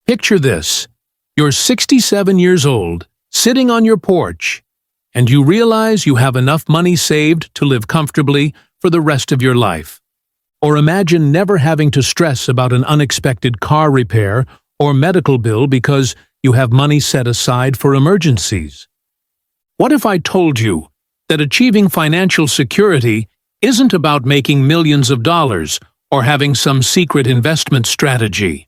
Picture this. You're 67 years old, sitting on your porch, and you realize you have enough money saved to live comfortably for the rest of your life. Or imagine never having to stress about an unexpected car repair or medical bill because you have money set aside for emergencies. What if I told you that achieving financial security isn't about making millions of dollars or having some secret investment strategy?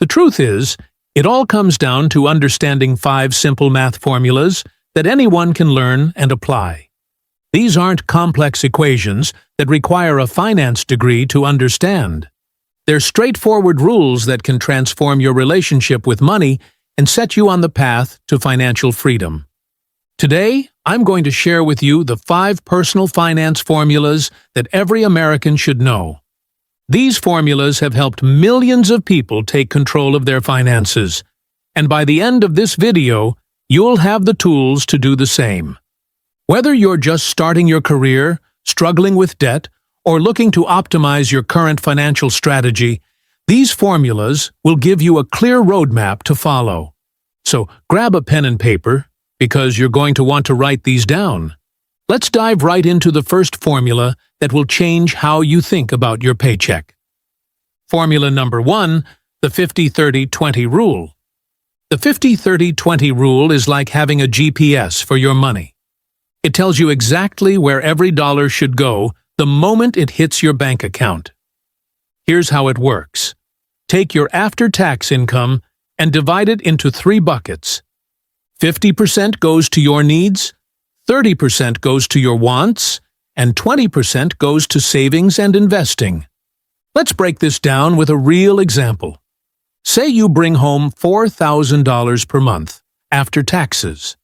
The truth is, it all comes down to understanding 5 simple math formulas that anyone can learn and apply. These aren't complex equations that require a finance degree to understand. They're straightforward rules that can transform your relationship with money and set you on the path to financial freedom. Today, I'm going to share with you the 5 personal finance formulas that every American should know. These formulas have helped millions of people take control of their finances, and by the end of this video, you'll have the tools to do the same. Whether you're just starting your career, struggling with debt, or looking to optimize your current financial strategy, these formulas will give you a clear roadmap to follow. So grab a pen and paper, because you're going to want to write these down. Let's dive right into the first formula that will change how you think about your paycheck. Formula number 1, the 50-30-20 rule. The 50-30-20 rule is like having a GPS for your money. It tells you exactly where every dollar should go the moment it hits your bank account. Here's how it works. Take your after-tax income and divide it into 3 buckets. 50% goes to your needs, 30% goes to your wants, and 20% goes to savings and investing. Let's break this down with a real example. Say you bring home $4,000 per month after taxes.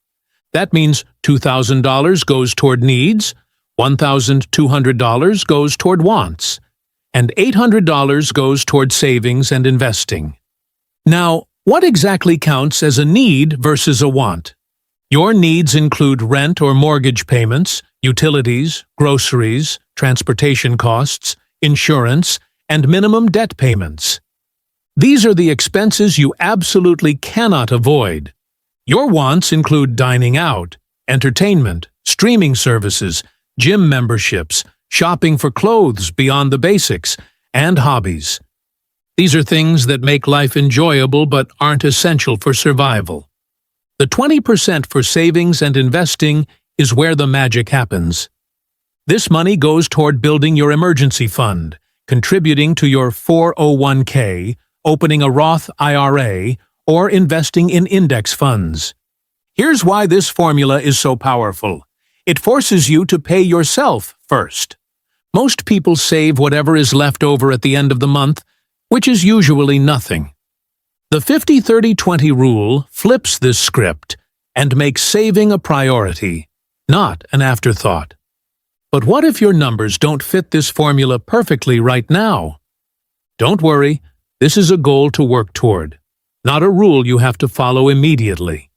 That means $2,000 goes toward needs, $1,200 goes toward wants, and $800 goes toward savings and investing. Now, what exactly counts as a need versus a want? Your needs include rent or mortgage payments, utilities, groceries, transportation costs, insurance, and minimum debt payments. These are the expenses you absolutely cannot avoid. Your wants include dining out, entertainment, streaming services, gym memberships, shopping for clothes beyond the basics, and hobbies. These are things that make life enjoyable but aren't essential for survival. The 20% for savings and investing is where the magic happens. This money goes toward building your emergency fund, contributing to your 401k, opening a Roth IRA, or investing in index funds. Here's why this formula is so powerful. It forces you to pay yourself first. Most people save whatever is left over at the end of the month, which is usually nothing. The 50-30-20 rule flips this script and makes saving a priority, not an afterthought. But what if your numbers don't fit this formula perfectly right now? Don't worry, this is a goal to work toward, not a rule you have to follow immediately.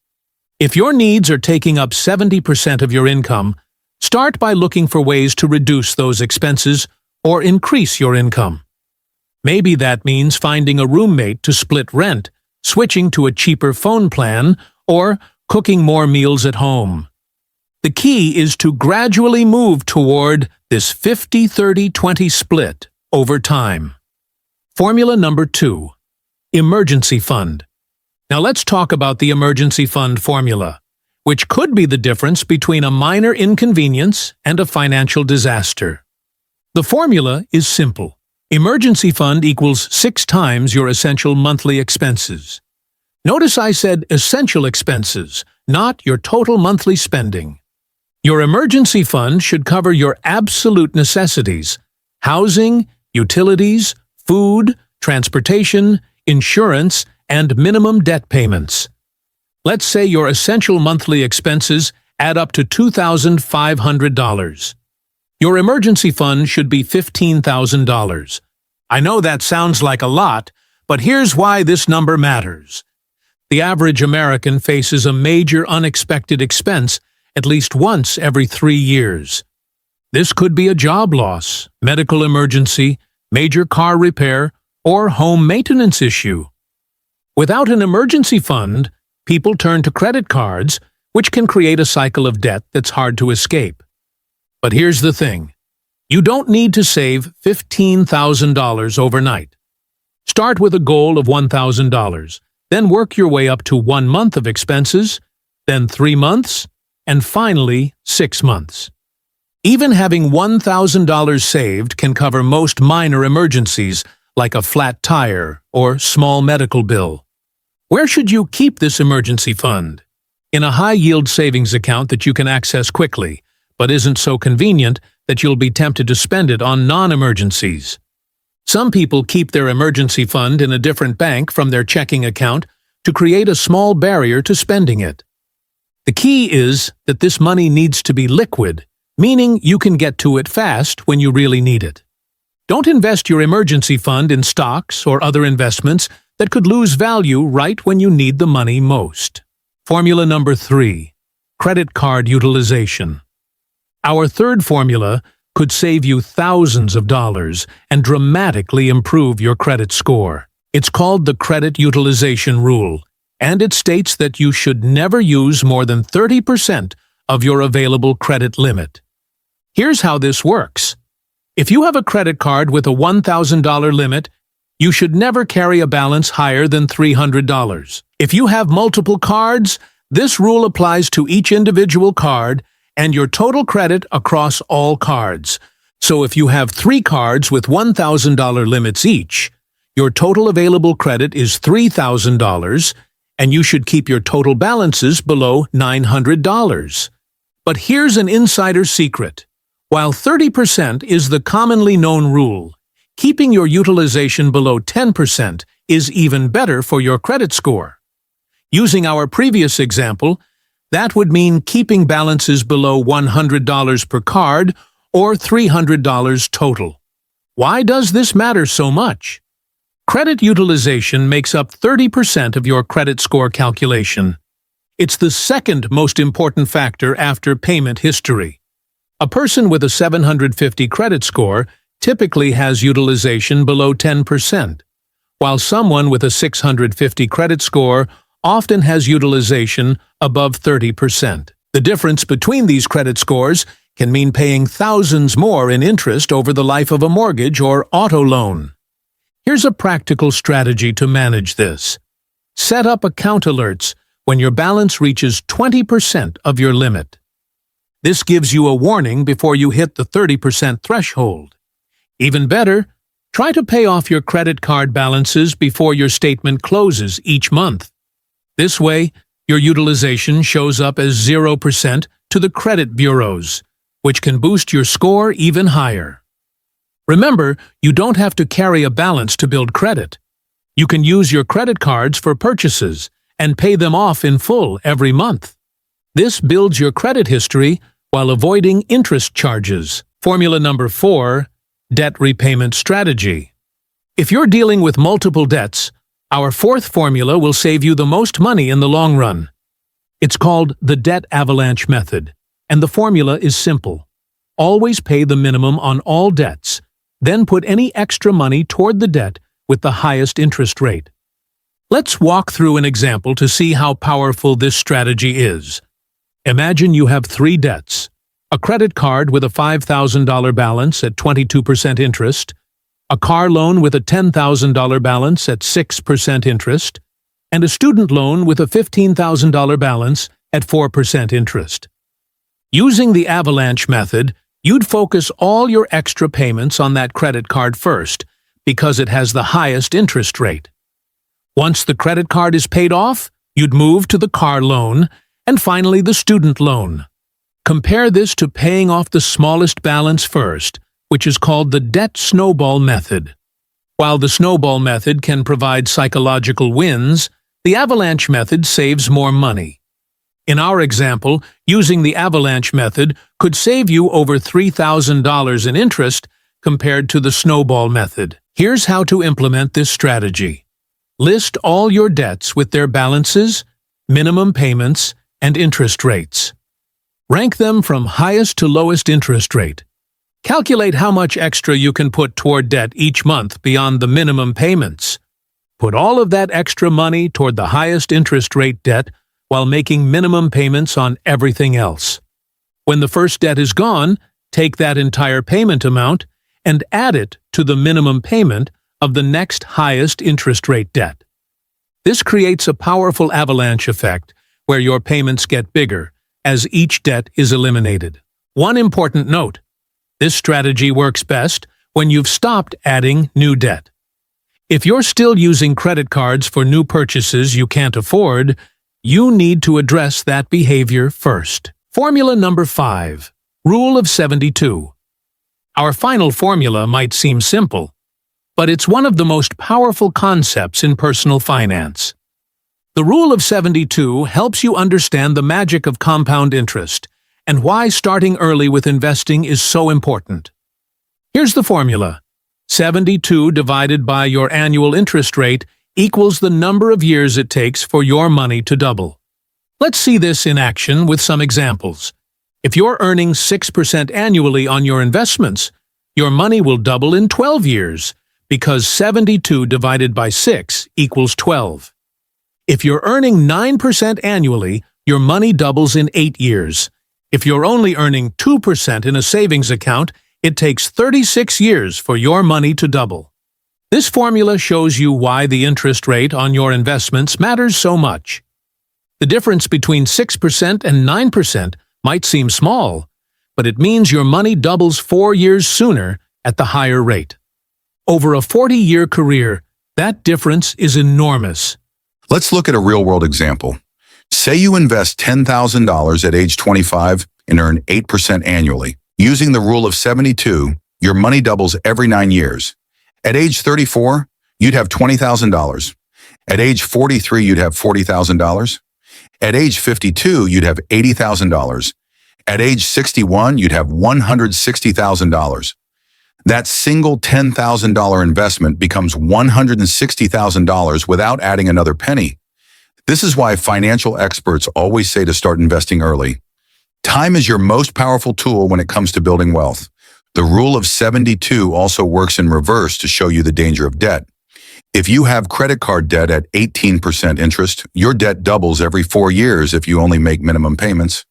If your needs are taking up 70% of your income, start by looking for ways to reduce those expenses or increase your income. Maybe that means finding a roommate to split rent, switching to a cheaper phone plan, or cooking more meals at home. The key is to gradually move toward this 50-30-20 split over time. Formula number 2, emergency fund. Now let's talk about the emergency fund formula, which could be the difference between a minor inconvenience and a financial disaster. The formula is simple. Emergency fund equals 6 times your essential monthly expenses. Notice I said essential expenses, not your total monthly spending. Your emergency fund should cover your absolute necessities: housing, utilities, food, transportation, insurance, and minimum debt payments. Let's say your essential monthly expenses add up to $2,500. Your emergency fund should be $15,000. I know that sounds like a lot, but here's why this number matters. The average American faces a major unexpected expense at least once every 3 years. This could be a job loss, medical emergency, major car repair, or home maintenance issue. Without an emergency fund, people turn to credit cards, which can create a cycle of debt that's hard to escape. But here's the thing. You don't need to save $15,000 overnight. Start with a goal of $1,000, then work your way up to 1 month of expenses, then 3 months, and finally 6 months. Even having $1,000 saved can cover most minor emergencies, like a flat tire or small medical bill. Where should you keep this emergency fund? In a high-yield savings account that you can access quickly, but isn't so convenient that you'll be tempted to spend it on non-emergencies. Some people keep their emergency fund in a different bank from their checking account to create a small barrier to spending it. The key is that this money needs to be liquid, meaning you can get to it fast when you really need it. Don't invest your emergency fund in stocks or other investments that could lose value right when you need the money most. Formula number 3. Credit card utilization. Our third formula could save you thousands of dollars and dramatically improve your credit score. It's called the credit utilization rule, and it states that you should never use more than 30% of your available credit limit. Here's how this works. If you have a credit card with a $1,000 limit, you should never carry a balance higher than $300. If you have multiple cards, this rule applies to each individual card and your total credit across all cards. So if you have 3 cards with $1,000 limits each, your total available credit is $3,000, and you should keep your total balances below $900. But here's an insider secret. While 30% is the commonly known rule, keeping your utilization below 10% is even better for your credit score. Using our previous example, that would mean keeping balances below $100 per card or $300 total. Why does this matter so much? Credit utilization makes up 30% of your credit score calculation. It's the second most important factor after payment history. A person with a 750 credit score typically has utilization below 10%, while someone with a 650 credit score often has utilization above 30%. The difference between these credit scores can mean paying thousands more in interest over the life of a mortgage or auto loan. Here's a practical strategy to manage this. Set up account alerts when your balance reaches 20% of your limit. This gives you a warning before you hit the 30% threshold. Even better, try to pay off your credit card balances before your statement closes each month. This way, your utilization shows up as 0% to the credit bureaus, which can boost your score even higher. Remember, you don't have to carry a balance to build credit. You can use your credit cards for purchases and pay them off in full every month. This builds your credit history while avoiding interest charges. Formula number 4, debt repayment strategy. If you're dealing with multiple debts, our fourth formula will save you the most money in the long run. It's called the debt avalanche method, and the formula is simple. Always pay the minimum on all debts, then put any extra money toward the debt with the highest interest rate. Let's walk through an example to see how powerful this strategy is. Imagine you have 3 debts: a credit card with a $5,000 balance at 22% interest, a car loan with a $10,000 balance at 6% interest, and a student loan with a $15,000 balance at 4% interest. Using the avalanche method, you'd focus all your extra payments on that credit card first, because it has the highest interest rate. Once the credit card is paid off, you'd move to the car loan, and finally the student loan. Compare this to paying off the smallest balance first, which is called the debt snowball method. While the snowball method can provide psychological wins, the avalanche method saves more money. In our example, using the avalanche method could save you over $3,000 in interest compared to the snowball method. Here's how to implement this strategy. List all your debts with their balances, minimum payments, and interest rates. Rank them from highest to lowest interest rate. Calculate how much extra you can put toward debt each month beyond the minimum payments. Put all of that extra money toward the highest interest rate debt while making minimum payments on everything else. When the first debt is gone, take that entire payment amount and add it to the minimum payment of the next highest interest rate debt. This creates a powerful avalanche effect where your payments get bigger as each debt is eliminated. One important note: this strategy works best when you've stopped adding new debt. If you're still using credit cards for new purchases you can't afford, you need to address that behavior first. Formula number 5. Rule of 72. Our final formula might seem simple, but it's one of the most powerful concepts in personal finance. The Rule of 72 helps you understand the magic of compound interest and why starting early with investing is so important. Here's the formula. 72 divided by your annual interest rate equals the number of years it takes for your money to double. Let's see this in action with some examples. If you're earning 6% annually on your investments, your money will double in 12 years because 72 divided by 6 equals 12. If you're earning 9% annually, your money doubles in 8 years. If you're only earning 2% in a savings account, it takes 36 years for your money to double. This formula shows you why the interest rate on your investments matters so much. The difference between 6% and 9% might seem small, but it means your money doubles 4 years sooner at the higher rate. Over a 40-year career, that difference is enormous. Let's look at a real-world example. Say you invest $10,000 at age 25 and earn 8% annually. Using the Rule of 72, your money doubles every 9 years. At age 34, you'd have $20,000. At age 43, you'd have $40,000. At age 52, you'd have $80,000. At age 61, you'd have $160,000. That single $10,000 investment becomes $160,000 without adding another penny. This is why financial experts always say to start investing early. Time is your most powerful tool when it comes to building wealth. The Rule of 72 also works in reverse to show you the danger of debt. If you have credit card debt at 18% interest, your debt doubles every 4 years if you only make minimum payments.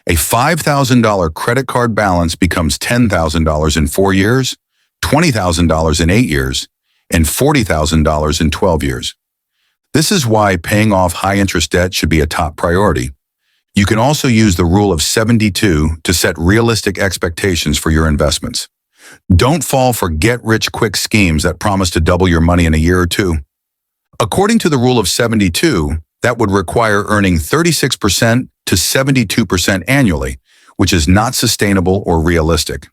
A $5,000 credit card balance becomes $10,000 in 4 years, $20,000 in 8 years, and $40,000 in 12 years. This is why paying off high-interest debt should be a top priority. You can also use the Rule of 72 to set realistic expectations for your investments. Don't fall for get-rich-quick schemes that promise to double your money in a year or two. According to the Rule of 72, that would require earning 36% to 72% annually, which is not sustainable or realistic.